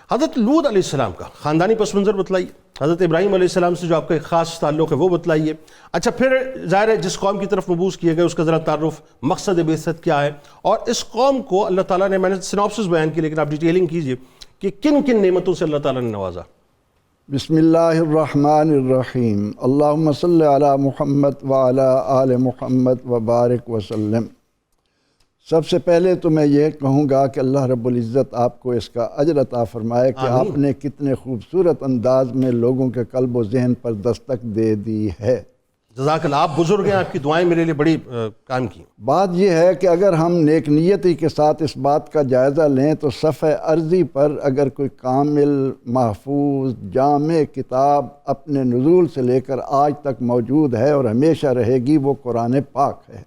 حضرت لوط علیہ السلام کا خاندانی پس منظر بتلائیے، حضرت ابراہیم علیہ السلام سے جو آپ کا ایک خاص تعلق ہے وہ بتلائیے. اچھا پھر ظاہر ہے جس قوم کی طرف مبعوث کیے گئے اس کا ذرا تعارف، مقصد بعثت کیا ہے، اور اس قوم کو اللہ تعالیٰ نے، میں نے سینوپسس بیان کی لیکن آپ ڈیٹیلنگ کیجئے کہ کن کن نعمتوں سے اللہ تعالیٰ نے نوازا. بسم اللہ الرحمن الرحیم. اللہم صلی علی محمد وعلی آل محمد وبارک وسلم. سب سے پہلے تو میں یہ کہوں گا کہ اللہ رب العزت آپ کو اس کا اجر عطا فرمائے کہ آپ نے کتنے خوبصورت انداز میں لوگوں کے قلب و ذہن پر دستک دے دی ہے. جزاک اللہ، آپ بزرگ ہیں، آپ کی دعائیں میرے لیے بڑی کام کی. بات یہ ہے کہ اگر ہم نیک نیتی کے ساتھ اس بات کا جائزہ لیں تو صفحہ عرضی پر اگر کوئی کامل، محفوظ، جامع کتاب اپنے نزول سے لے کر آج تک موجود ہے اور ہمیشہ رہے گی، وہ قرآن پاک ہے.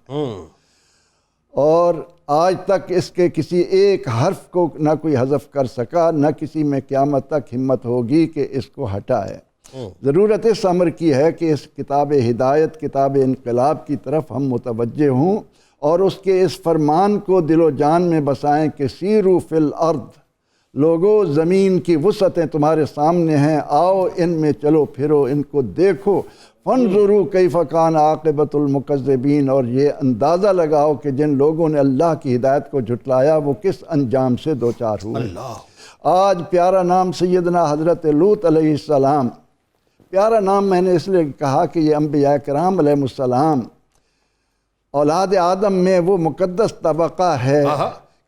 اور آج تک اس کے کسی ایک حرف کو نہ کوئی حذف کر سکا، نہ کسی میں قیامت تک ہمت ہوگی کہ اس کو ہٹائے. ضرورت اس امر کی ہے کہ اس کتاب ہدایت، کتاب انقلاب کی طرف ہم متوجہ ہوں اور اس کے اس فرمان کو دل و جان میں بسائیں کہ سیرو فی الارض، لوگو زمین کی وسعتیں تمہارے سامنے ہیں، آؤ ان میں چلو پھرو، ان کو دیکھو. فانظروا کیف کان عاقبۃ المکذبین، اور یہ اندازہ لگاؤ کہ جن لوگوں نے اللہ کی ہدایت کو جھٹلایا وہ کس انجام سے دوچار ہوئے. آج پیارا نام سیدنا حضرت لوط علیہ السلام. پیارا نام میں نے اس لیے کہا کہ یہ انبیاء کرام علیہ السلام اولاد آدم میں وہ مقدس طبقہ ہے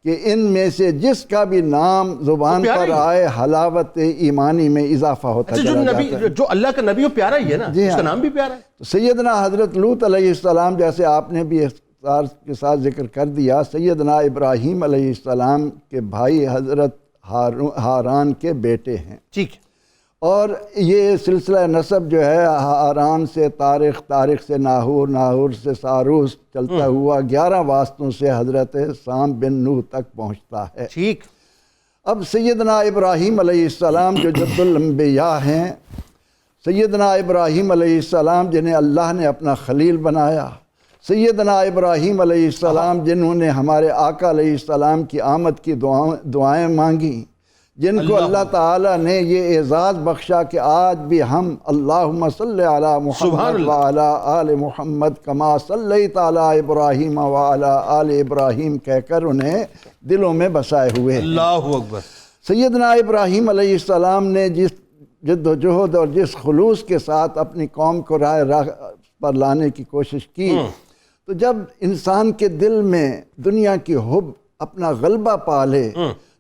کہ ان میں سے جس کا بھی نام زبان پر آئے حلاوت ایمانی میں اضافہ ہوتا چلا جاتا ہے. جو اللہ کا نبی وہ پیارا ہی ہے نا، اس کا نام بھی پیارا ہے. تو سیدنا حضرت لوط علیہ السلام، جیسے آپ نے بھی اختصار کے ساتھ ذکر کر دیا، سیدنا ابراہیم علیہ السلام کے بھائی حضرت ہاران کے بیٹے ہیں. ٹھیک. اور یہ سلسلہ نسب جو ہے ہاران سے طارق، طارق سے ناہور، ناہور سے ساروس چلتا ہوا 11 واسطوں سے حضرت سام بن نوح تک پہنچتا ہے. ٹھیک. اب سیدنا ابراہیم علیہ السلام جو جد الانبیاء ہیں، سیدنا ابراہیم علیہ السلام جنہیں اللہ نے اپنا خلیل بنایا، سیدنا ابراہیم علیہ السلام جنہوں نے ہمارے آقا علیہ السلام کی آمد کی دعائیں مانگیں، جن کو اللہ تعالیٰ نے یہ اعزاز بخشا کہ آج بھی ہم اللہم صلی علی محمد وعلی آل محمد کما صلیت علی ابراہیم وعلی آل ابراہیم کہہ کر انہیں دلوں میں بسائے ہوئے. اللہ اکبر. سیدنا ابراہیم علیہ السلام نے جس جد و جہد اور جس خلوص کے ساتھ اپنی قوم کو راہ پر لانے کی کوشش کی، تو جب انسان کے دل میں دنیا کی حب اپنا غلبہ پالے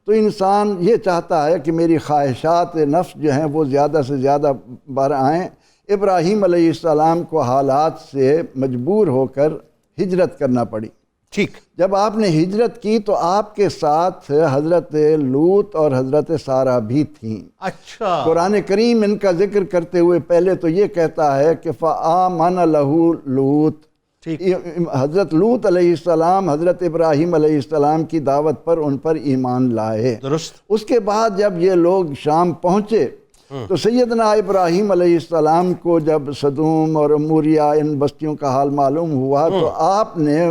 تو انسان یہ چاہتا ہے کہ میری خواہشات نفس جو ہیں وہ زیادہ سے زیادہ بر آئیں. ابراہیم علیہ السلام کو حالات سے مجبور ہو کر ہجرت کرنا پڑی. ٹھیک. جب آپ نے ہجرت کی تو آپ کے ساتھ حضرت لوط اور حضرت سارہ بھی تھیں. اچھا. قرآن کریم ان کا ذکر کرتے ہوئے پہلے تو یہ کہتا ہے کہ فآمن لہ لوط. حضرت لوط علیہ السلام حضرت ابراہیم علیہ السلام کی دعوت پر ان پر ایمان لائے. درست. اس کے بعد جب یہ لوگ شام پہنچے تو سیدنا ابراہیم علیہ السلام کو جب صدوم اور اموریہ ان بستیوں کا حال معلوم ہوا تو آپ نے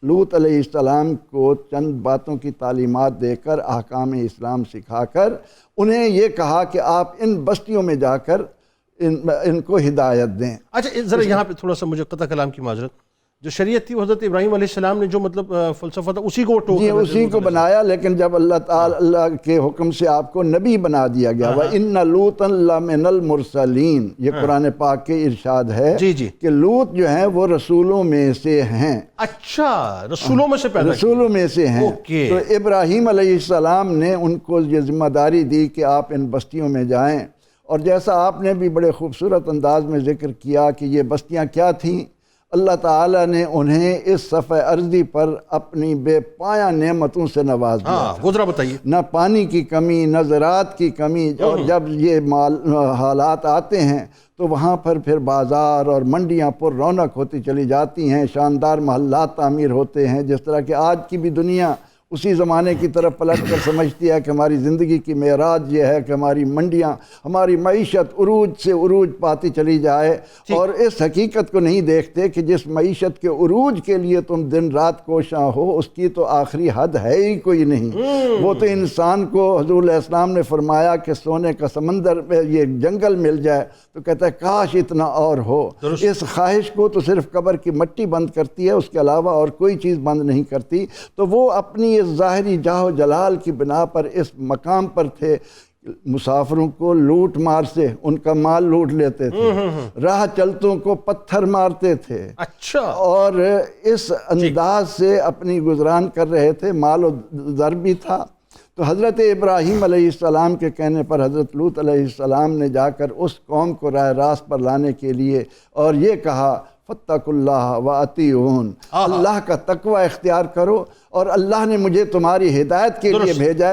لوط علیہ السلام کو چند باتوں کی تعلیمات دے کر احکام اسلام سکھا کر انہیں یہ کہا کہ آپ ان بستیوں میں جا کر ان کو ہدایت دیں. اچھا ذرا یہاں پہ تھوڑا سا مجھے قطع کلام کی معذرت، جو شریعت تھی وہ حضرت ابراہیم علیہ السلام نے جو مطلب فلسفہ تھا اسی کو جی اسی کو بنایا، لیکن جب اللہ تعالی اللہ کے حکم سے آپ کو نبی بنا دیا گیا وَإِنَّ لُوطًا لَمِنَ الْمُرْسَلِينَ، یہ قرآن پاک کے ارشاد ہے کہ لوط جو ہیں وہ رسولوں میں سے ہیں. اچھا، رسولوں میں سے پیدا رسولوں میں سے ہیں. تو ابراہیم علیہ السلام نے ان کو یہ ذمہ داری دی کہ آپ ان بستیوں میں جائیں، اور جیسا آپ نے بھی بڑے خوبصورت انداز میں ذکر کیا کہ یہ بستیاں کیا تھیں، اللہ تعالیٰ نے انہیں اس صفحہ ارضی پر اپنی بے پایہ نعمتوں سے نواز دیا. ذرا بتائیے. نہ پانی کی کمی، نہ زراعت کی کمی. اور جب یہ حالات آتے ہیں تو وہاں پر پھر بازار اور منڈیاں پر رونق ہوتی چلی جاتی ہیں، شاندار محلات تعمیر ہوتے ہیں، جس طرح کہ آج کی بھی دنیا اسی زمانے کی طرف پلٹ کر سمجھتی ہے کہ ہماری زندگی کی معراج یہ ہے کہ ہماری منڈیاں، ہماری معیشت عروج سے عروج پاتی چلی جائے، اور اس حقیقت کو نہیں دیکھتے کہ جس معیشت کے عروج کے لیے تم دن رات کوشاں ہو اس کی تو آخری حد ہے ہی کوئی نہیں۔ وہ تو انسان کو حضور علیہ السلام نے فرمایا کہ سونے کا سمندر میں یہ جنگل مل جائے تو کہتا ہے کاش اتنا اور ہو۔ اس خواہش کو تو صرف قبر کی مٹی بند کرتی ہے، اس کے علاوہ اور کوئی چیز بند نہیں کرتی۔ تو وہ اپنی اس ظاہری جاہ و جلال کی بنا پر اس مقام پر تھے، مسافروں کو لوٹ مار سے ان کا مال لوٹ لیتے تھے، راہ چلتوں کو پتھر مارتے تھے، اچھا، اور اس انداز سے اپنی گزران کر رہے تھے۔ مال و زر بھی تھا۔ تو حضرت ابراہیم علیہ السلام کے کہنے پر حضرت لوط علیہ السلام نے جا کر اس قوم کو راہ راست پر لانے کے لیے اور یہ کہا فاتقوا اللہ وَأَطِیعُونِ، اللہ کا تقوی اختیار کرو، اور اللہ نے مجھے تمہاری ہدایت کے لیے بھیجا ہے۔